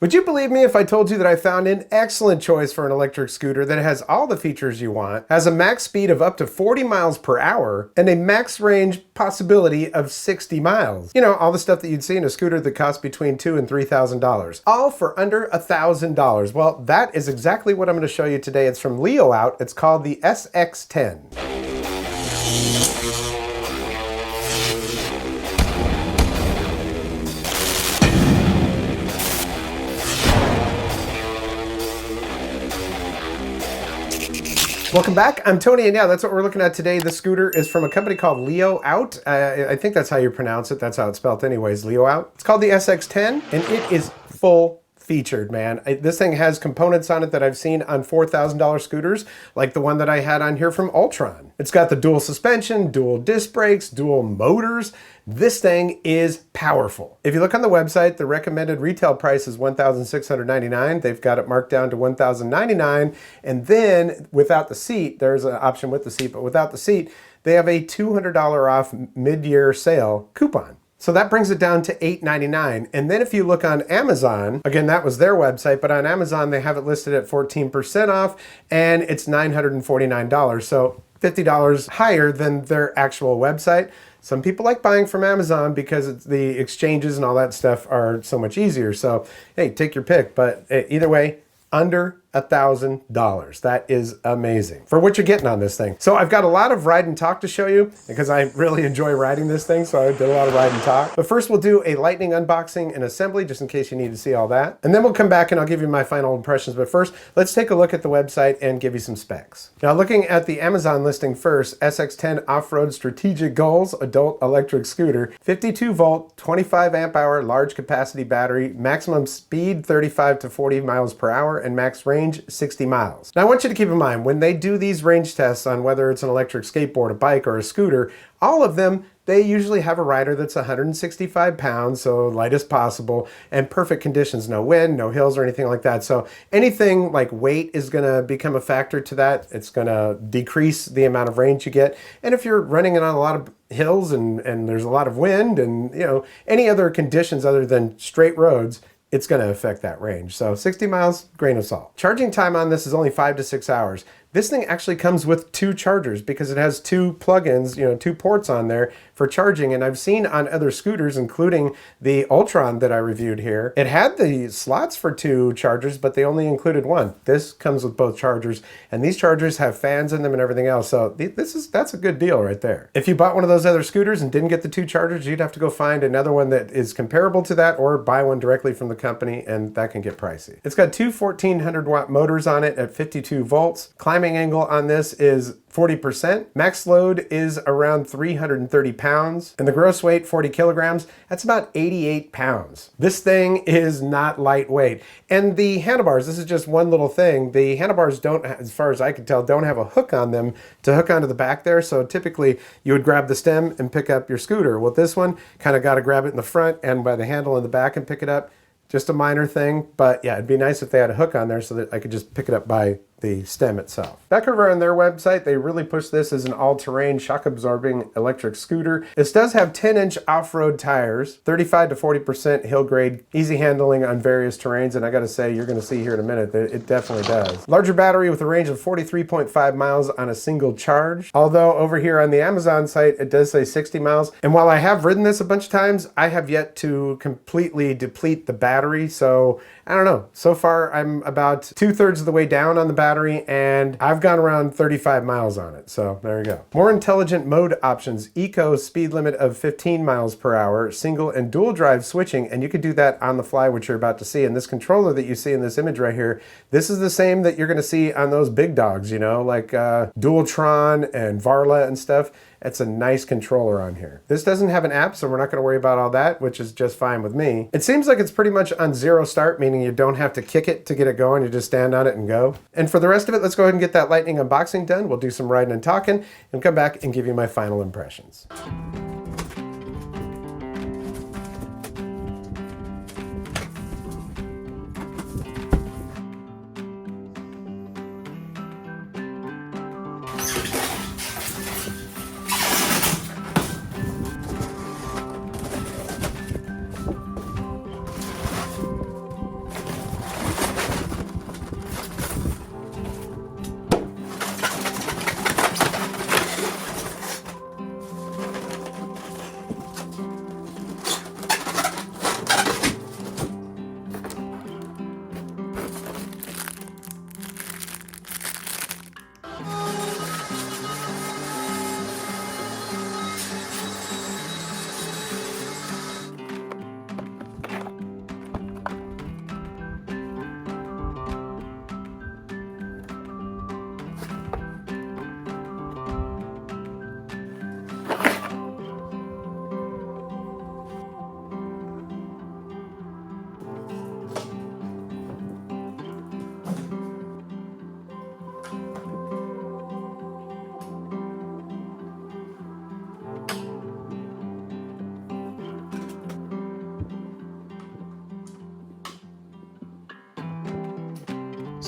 Would you believe me if I told you that I found an excellent choice for an electric scooter that has all the features you want, has a max speed of up to 40 miles per hour, and a max range possibility of 60 miles. You know, all the stuff that you'd see in a scooter that costs between $2,000 and $3,000, all for under $1,000. Well, that is exactly what I'm going to show you today. It's from LEOOUT. It's called the SX10. Welcome back, I'm Tony, and yeah, that's what we're looking at today. The scooter is from a company called LEOOUT. I think that's how you pronounce it. That's how it's spelled anyways, LEOOUT. It's called the SX10, and it is full featured, man. This thing has components on it that I've seen on $4,000 scooters, like the one that I had on here from Ultron. It's got the dual suspension, dual disc brakes, dual motors. This thing is powerful. If you look on the website, the recommended retail price is $1,699. They've got it marked down to $1,099. And then without the seat, there's an option with the seat, but without the seat, they have a $200 off mid-year sale coupon. So that brings it down to $899. And then if you look on Amazon, again, that was their website, but on Amazon, they have it listed at 14% off, and it's $949. So $50 higher than their actual website. Some people like buying from Amazon because the exchanges and all that stuff are so much easier. So, hey, take your pick. But either way, under $1,000. That is amazing for what you're getting on this thing. So I've got a lot of ride and talk to show you because I really enjoy riding this thing. So I did a lot of ride and talk. But first we'll do a lightning unboxing and assembly just in case you need to see all that. And then we'll come back and I'll give you my final impressions. But first, let's take a look at the website and give you some specs. Now looking at the Amazon listing first, SX10 Off-Road Strategic Goals Adult Electric Scooter, 52 volt, 25 amp hour, large capacity battery, maximum speed 35 to 40 miles per hour, and max range 60 miles. Now I want you to keep in mind when they do these range tests on whether it's an electric skateboard, a bike, or a scooter, all of them, they usually have a rider that's 165 pounds, so light as possible, and perfect conditions, no wind, no hills or anything like that. So anything like weight is gonna become a factor to that. It's gonna decrease the amount of range you get. And if you're running it on a lot of hills and there's a lot of wind and you know any other conditions other than straight roads, it's going to affect that range. So 60 miles, grain of salt. Charging time on this is only 5 to 6 hours. This thing actually comes with 2 chargers because it has 2 plugins, you know, 2 ports on there for charging. And I've seen on other scooters, including the Ultron that I reviewed here, it had the slots for 2 chargers, but they only included 1. This comes with both chargers, and these chargers have fans in them and everything else. So that's a good deal right there. If you bought one of those other scooters and didn't get the 2 chargers, you'd have to go find another one that is comparable to that or buy one directly from the company, and that can get pricey. It's got 2 1400 watt motors on it at 52 volts. Climbing angle on this is 40%. Max load is around 330 pounds. And the gross weight, 40 kilograms, that's about 88 pounds. This thing is not lightweight. And the handlebars, this is just one little thing. The handlebars don't, as far as I can tell, don't have a hook on them to hook onto the back there. So typically you would grab the stem and pick up your scooter. Well, this one kind of got to grab it in the front and by the handle in the back and pick it up. Just a minor thing, but yeah, it'd be nice if they had a hook on there so that I could just pick it up by the stem itself. Back over on their website, they really push this as an all-terrain, shock-absorbing electric scooter. This does have 10-inch off-road tires, 35 to 40% hill grade, easy handling on various terrains, and I gotta say, you're gonna see here in a minute that it definitely does. Larger battery with a range of 43.5 miles on a single charge, although over here on the Amazon site, it does say 60 miles. And while I have ridden this a bunch of times, I have yet to completely deplete the battery, so I don't know. So far, I'm about 2/3 of the way down on the battery, and I've gone around 35 miles on it. So there you go. More intelligent mode options. Eco speed limit of 15 miles per hour, single and dual drive switching, and you could do that on the fly, which you're about to see. And this controller that you see in this image right here, this is the same that you're gonna see on those big dogs, you know, like Dualtron and Varla and stuff. It's a nice controller on here. This doesn't have an app, so we're not gonna worry about all that, which is just fine with me. It seems like it's pretty much on 0 start, meaning you don't have to kick it to get it going. You just stand on it and go. And for the rest of it, let's go ahead and get that lightning unboxing done. We'll do some riding and talking and come back and give you my final impressions.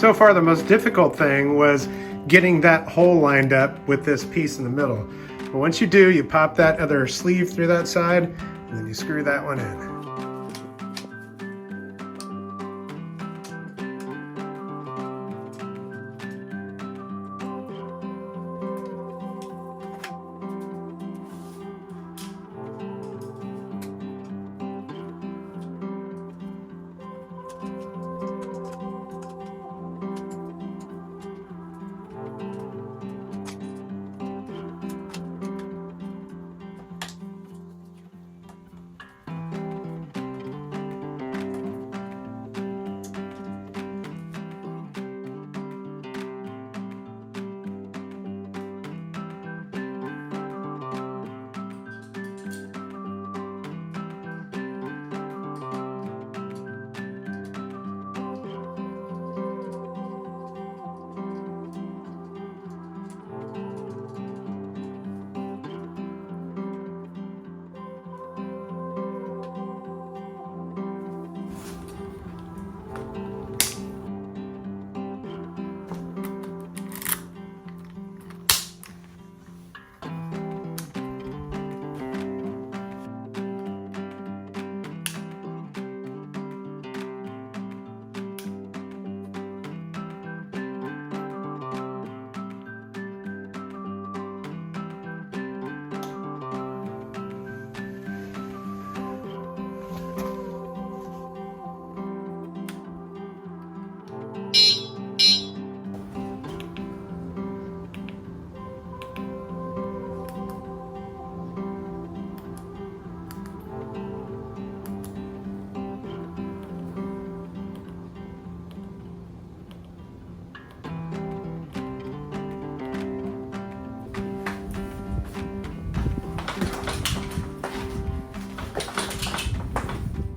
So far, the most difficult thing was getting that hole lined up with this piece in the middle. But once you do, you pop that other sleeve through that side, and then you screw that one in.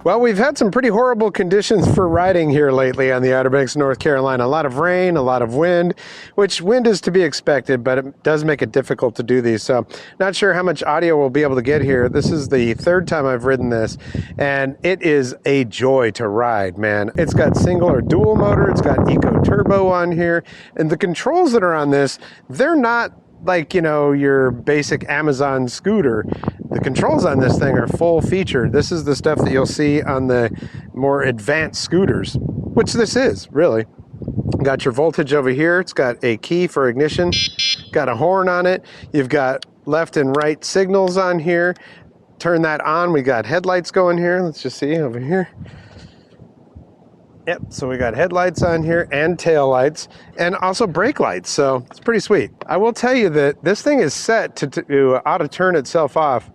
Well, we've had some pretty horrible conditions for riding here lately on the Outer Banks of North Carolina. A lot of rain, a lot of wind, which wind is to be expected, but it does make it difficult to do these. So not sure how much audio we'll be able to get here. This is the third time I've ridden this, and it is a joy to ride, man. It's got single or dual motor. It's got Eco Turbo on here, and the controls that are on this, they're not like, you know, your basic Amazon scooter. The controls on this thing are full featured. This is the stuff that you'll see on the more advanced scooters, which this is, really. Got your voltage over here. It's got a key for ignition, got a horn on it. You've got left and right signals on here. Turn that on. We got headlights going here. Let's just see over here. Yep, so we got headlights on here and tail lights and also brake lights, so it's pretty sweet. I will tell you that this thing is set to auto turn itself off.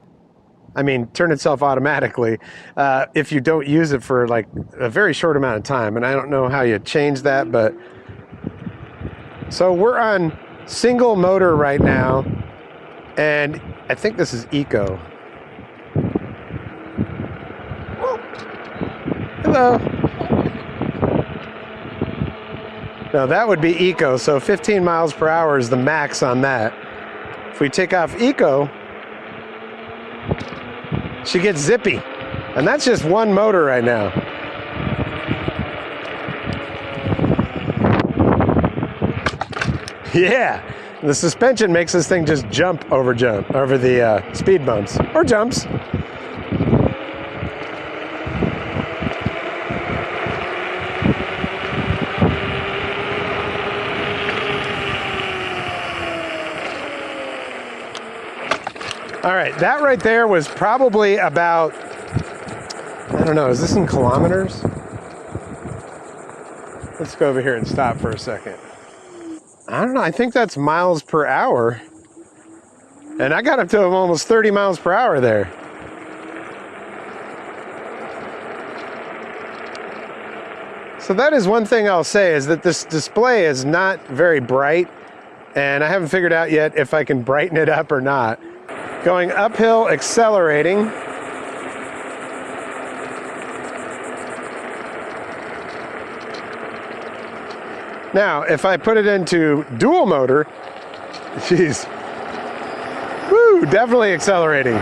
I mean, turn itself automatically if you don't use it for like a very short amount of time, and I don't know how you change that, but... So we're on single motor right now, and I think this is Eco. Hello. No, that would be Eco, so 15 miles per hour is the max on that. If we take off Eco, she gets zippy. And that's just one motor right now. Yeah, the suspension makes this thing just jump over the speed bumps, or jumps. All right, that right there was probably about, I don't know, is this in kilometers? Let's go over here and stop for a second. I don't know, I think that's miles per hour. And I got up to almost 30 miles per hour there. So that is one thing I'll say, is that this display is not very bright, and I haven't figured out yet if I can brighten it up or not. Going uphill, accelerating. Now, if I put it into dual motor, geez, woo, definitely accelerating.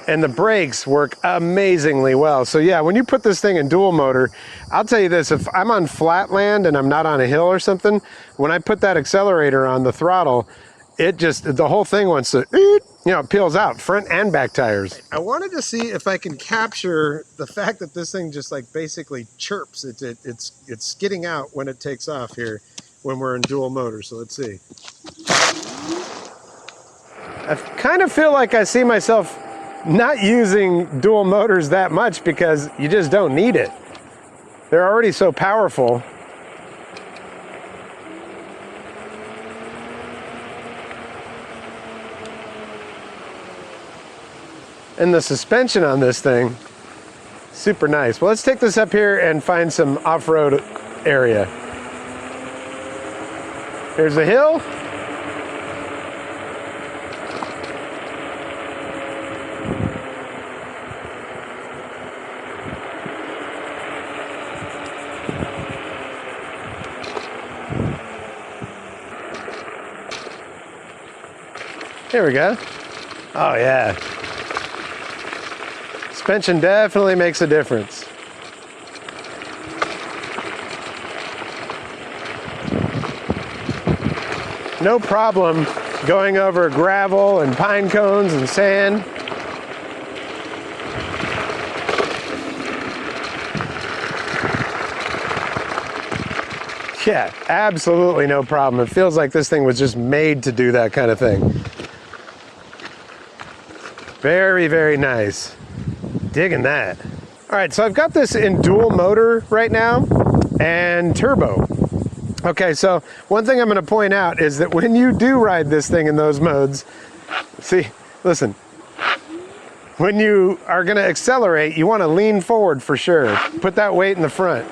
and the brakes work amazingly well. So yeah, when you put this thing in dual motor, I'll tell you this, if I'm on flat land and I'm not on a hill or something, when I put that accelerator on the throttle, it just, the whole thing wants to, you know, it peels out, front and back tires. I wanted to see if I can capture the fact that this thing just like basically chirps. It's skidding out when it takes off here when we're in dual motor. So let's see. I kind of feel like I see myself not using dual motors that much because you just don't need it. They're already so powerful. And the suspension on this thing, super nice. Well, let's take this up here and find some off-road area. Here's a hill. Here we go. Oh yeah. Suspension definitely makes a difference. No problem going over gravel and pine cones and sand. Yeah, absolutely no problem. It feels like this thing was just made to do that kind of thing. Very, very nice. Digging that. All right, so I've got this in dual motor right now and turbo. Okay, so one thing I'm going to point out is that when you do ride this thing in those modes, see, listen, when you are going to accelerate, you want to lean forward for sure. Put that weight in the front.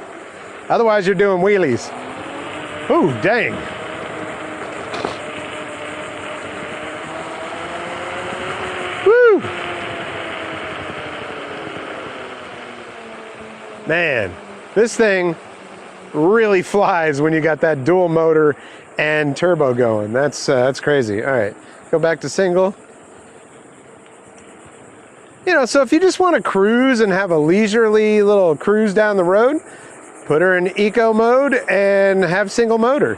Otherwise, you're doing wheelies. Ooh, dang. Woo! Man, this thing really flies when you got that dual motor and turbo going. That's crazy. All right, go back to single. You know, so if you just want to cruise and have a leisurely little cruise down the road, put her in eco mode and have single motor.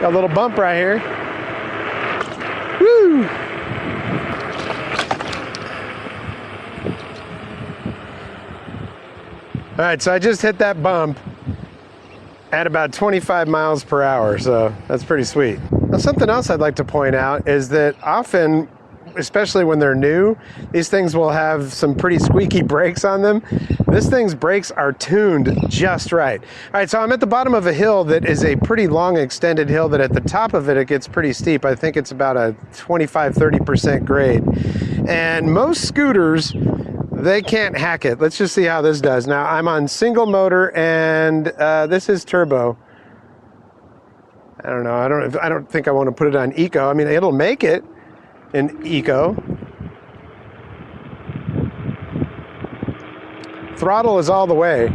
Got a little bump right here. Woo! All right, so I just hit that bump at about 25 miles per hour, so that's pretty sweet. Now, something else I'd like to point out is that often, especially when they're new, these things will have some pretty squeaky brakes on them. This thing's brakes are tuned just right. All right, so I'm at the bottom of a hill that is a pretty long extended hill that at the top of it, it gets pretty steep. I think it's about a 25-30% grade. And most scooters, they can't hack it. Let's just see how this does. Now I'm on single motor and this is turbo. I don't know. I don't think I want to put it on eco. I mean, it'll make it in eco. Throttle is all the way.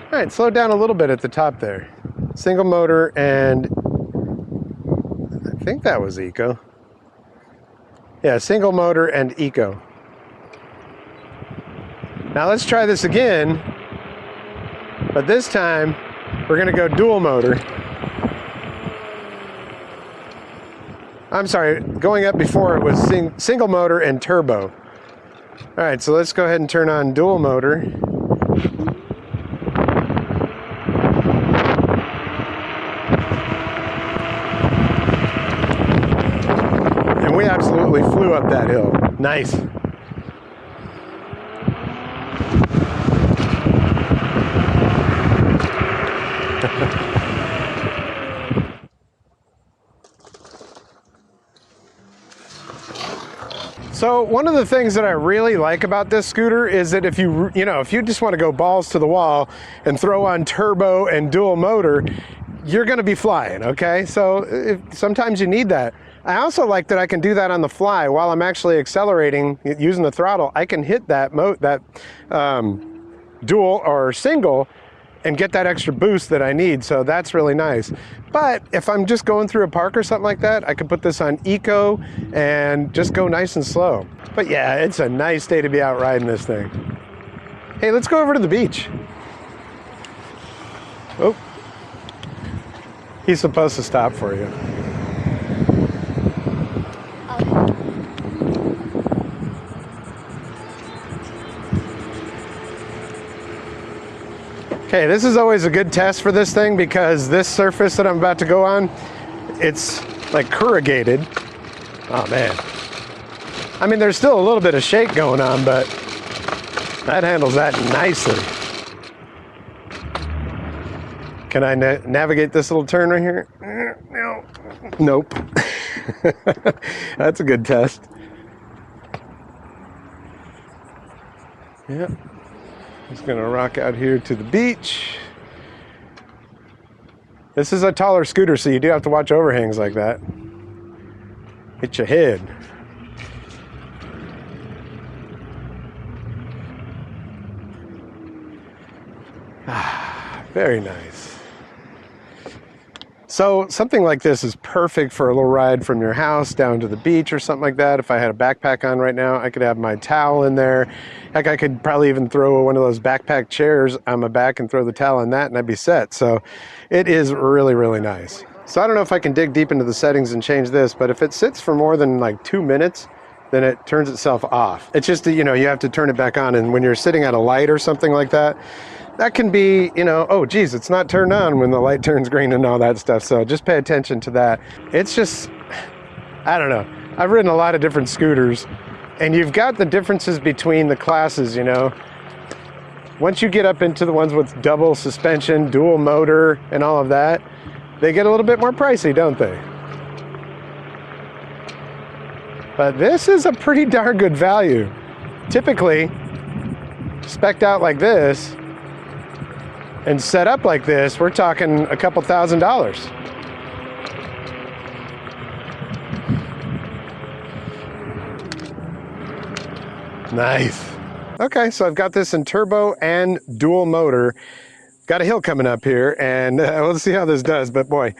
All right, slow down a little bit at the top there. Single motor and I think that was eco. Yeah, single motor and eco. Now let's try this again, but this time we're going to go dual motor. I'm sorry, going up before it was single motor and turbo. All right, so let's go ahead and turn on dual motor. And we absolutely flew up that hill. Nice. So one of the things that I really like about this scooter is that if you just want to go balls to the wall and throw on turbo and dual motor, you're going to be flying, okay? So sometimes you need that. I also like that I can do that on the fly while I'm actually accelerating using the throttle. I can hit that dual or single and get that extra boost that I need. So that's really nice. But if I'm just going through a park or something like that, I could put this on eco and just go nice and slow. But yeah, it's a nice day to be out riding this thing. Hey, let's go over to the beach. Oh, he's supposed to stop for you. Okay, this is always a good test for this thing because this surface that I'm about to go on, it's like corrugated. Oh man. I mean, there's still a little bit of shake going on, but that handles that nicely. Can I navigate this little turn right here? No. Nope. That's a good test. Yep. Just gonna rock out here to the beach. This is a taller scooter, so you do have to watch overhangs like that. Hit your head. Very nice. So something like this is perfect for a little ride from your house down to the beach or something like that. If I had a backpack on right now, I could have my towel in there. Heck, I could probably even throw one of those backpack chairs on my back and throw the towel in that and I'd be set. So it is really, really nice. So I don't know if I can dig deep into the settings and change this, but if it sits for more than like 2 minutes, then it turns itself off. It's just that, you know, you have to turn it back on, and when you're sitting at a light or something like that, that can be, you know, oh geez, it's not turned on when the light turns green and all that stuff. So just pay attention to that. It's just, I don't know. I've ridden a lot of different scooters, and you've got the differences between the classes, you know. Once you get up into the ones with double suspension, dual motor, and all of that, they get a little bit more pricey, don't they? But this is a pretty darn good value. Typically, spec'd out like this and set up like this, we're talking a couple $1,000s. Nice. Okay, so I've got this in turbo and dual motor. Got a hill coming up here, and we'll see how this does, but boy,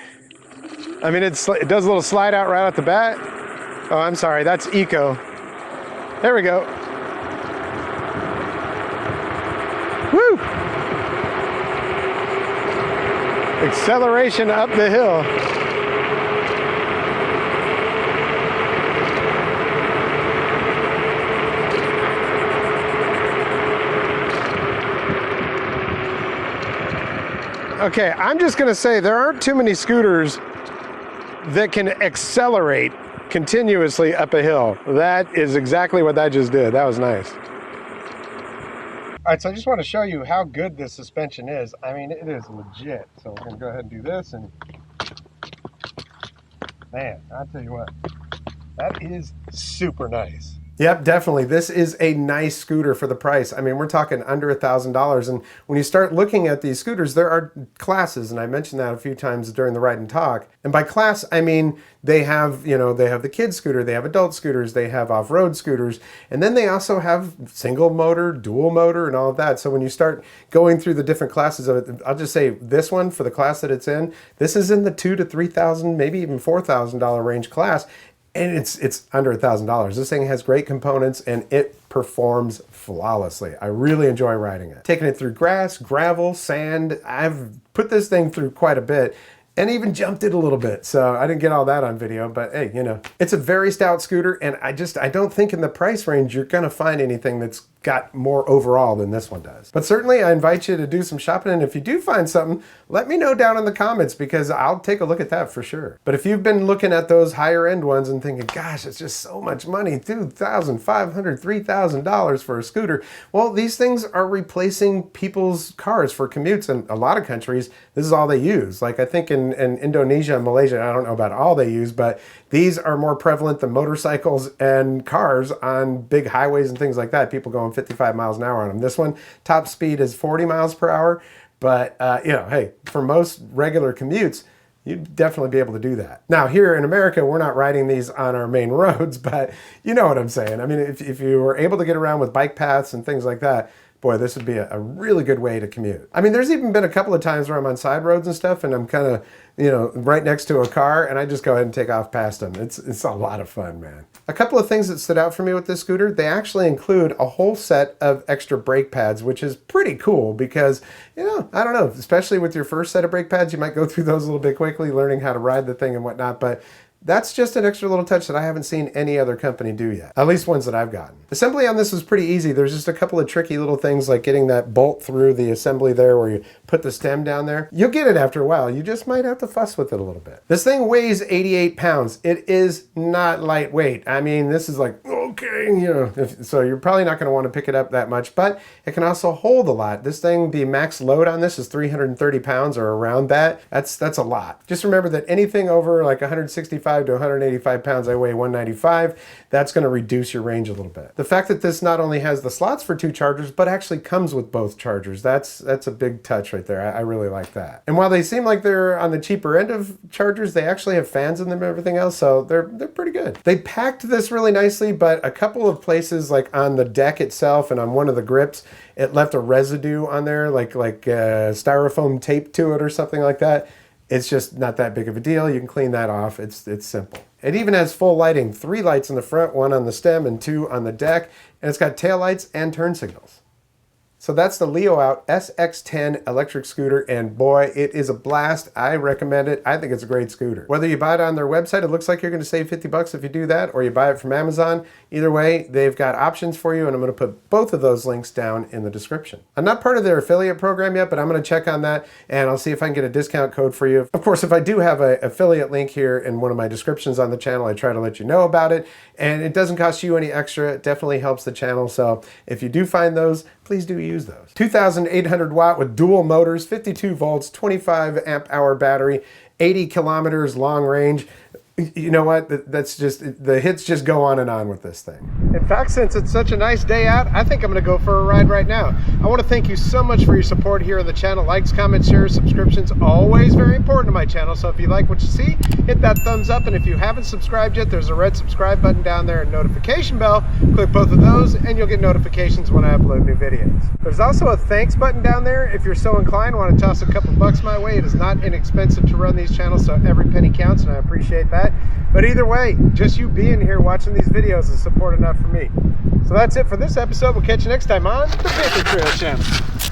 I mean, it does a little slide out right off the bat. Oh, I'm sorry, that's eco. There we go. Woo! Acceleration up the hill. Okay, I'm just gonna say there aren't too many scooters that can accelerate continuously up a hill. That is exactly what that just did. That was nice. All right, so I just want to show you how good this suspension is. I mean, it is legit. So we're gonna go ahead and do this, and man, I'll tell you what, that is super nice. Yep, definitely. This is a nice scooter for the price. I mean, we're talking under $1,000. And when you start looking at these scooters, there are classes, and I mentioned that a few times during the ride and talk. And by class, I mean, they have, you know, they have the kid scooter, they have adult scooters, they have off-road scooters, and then they also have single motor, dual motor, and all of that. So when you start going through the different classes of it, I'll just say this one, for the class that it's in, this is in the $2,000 to $3,000, maybe even $4,000 range class. And it's under $1,000. This thing has great components and it performs flawlessly. I really enjoy riding it. Taking it through grass, gravel, sand. I've put this thing through quite a bit and even jumped it a little bit. So I didn't get all that on video, but hey, you know, it's a very stout scooter, and I don't think in the price range you're gonna find anything that's got more overall than this one does. But certainly I invite you to do some shopping, and if you do find something, let me know down in the comments because I'll take a look at that for sure. But if you've been looking at those higher end ones and thinking, gosh, it's just so much money, $2,500, $3,000 for a scooter, well, these things are replacing people's cars for commutes. In a lot of countries, this is all they use. Like I think in Indonesia and Malaysia, I don't know about all they use, but these are more prevalent than motorcycles and cars on big highways and things like that. People going 55 miles an hour on them. This one, top speed is 40 miles per hour. But, you know, hey, for most regular commutes, you'd definitely be able to do that. Now, here in America, we're not riding these on our main roads, but you know what I'm saying. I mean, if you were able to get around with bike paths and things like that, boy, this would be a really good way to commute. I mean, there's even been a couple of times where I'm on side roads and stuff and I'm kind of, you know, right next to a car and I just go ahead and take off past them. It's a lot of fun, man. A couple of things that stood out for me with this scooter, they actually include a whole set of extra brake pads, which is pretty cool because, you know, I don't know, especially with your first set of brake pads, you might go through those a little bit quickly, learning how to ride the thing and whatnot, but that's just an extra little touch that I haven't seen any other company do yet, at least ones that I've gotten. Assembly on this was pretty easy. There's just a couple of tricky little things like getting that bolt through the assembly there where you put the stem down there. You'll get it after a while. You just might have to fuss with it a little bit. This thing weighs 88 pounds. It is not lightweight. I mean, this is like, okay, you know, so you're probably not going to want to pick it up that much, but it can also hold a lot. This thing, the max load on this is 330 pounds or around that. That's a lot. Just remember that anything over like 165 to 185 pounds, I weigh 195, that's going to reduce your range a little bit. The fact that this not only has the slots for 2 chargers, but actually comes with both chargers, that's a big touch right there. I really like that. And while they seem like they're on the cheaper end of chargers, they actually have fans in them and everything else, so they're pretty good. They packed this really nicely, but a couple of places like on the deck itself and on one of the grips, it left a residue on there, like styrofoam tape to it or something like that. It's just not that big of a deal. You can clean that off. It's simple. It even has full lighting, 3 lights in the front, 1 on the stem and 2 on the deck, and it's got tail lights and turn signals. So that's the LEOOUT SX10 electric scooter, and boy, it is a blast. I recommend it. I think it's a great scooter. Whether you buy it on their website, it looks like you're going to save 50 bucks if you do that, or you buy it from Amazon. Either way, they've got options for you, and I'm going to put both of those links down in the description. I'm not part of their affiliate program yet, but I'm going to check on that, and I'll see if I can get a discount code for you. Of course, if I do have an affiliate link here in one of my descriptions on the channel, I try to let you know about it, and it doesn't cost you any extra. It definitely helps the channel, so if you do find those, please do use those. 2,800 watt with dual motors, 52 volts, 25 amp hour battery, 80 kilometers long range. You know what? That's just, the hits just go on and on with this thing. In fact, since it's such a nice day out, I think I'm going to go for a ride right now. I want to thank you so much for your support here on the channel. Likes, comments, shares, subscriptions, always very important to my channel. So if you like what you see, hit that thumbs up. And if you haven't subscribed yet, there's a red subscribe button down there and notification bell. Click both of those and you'll get notifications when I upload new videos. There's also a thanks button down there. If you're so inclined, want to toss a couple bucks my way. It is not inexpensive to run these channels, so every penny counts, and I appreciate that. But either way, just you being here watching these videos is support enough for me. So that's it for this episode. We'll catch you next time on the Paper Trail Channel.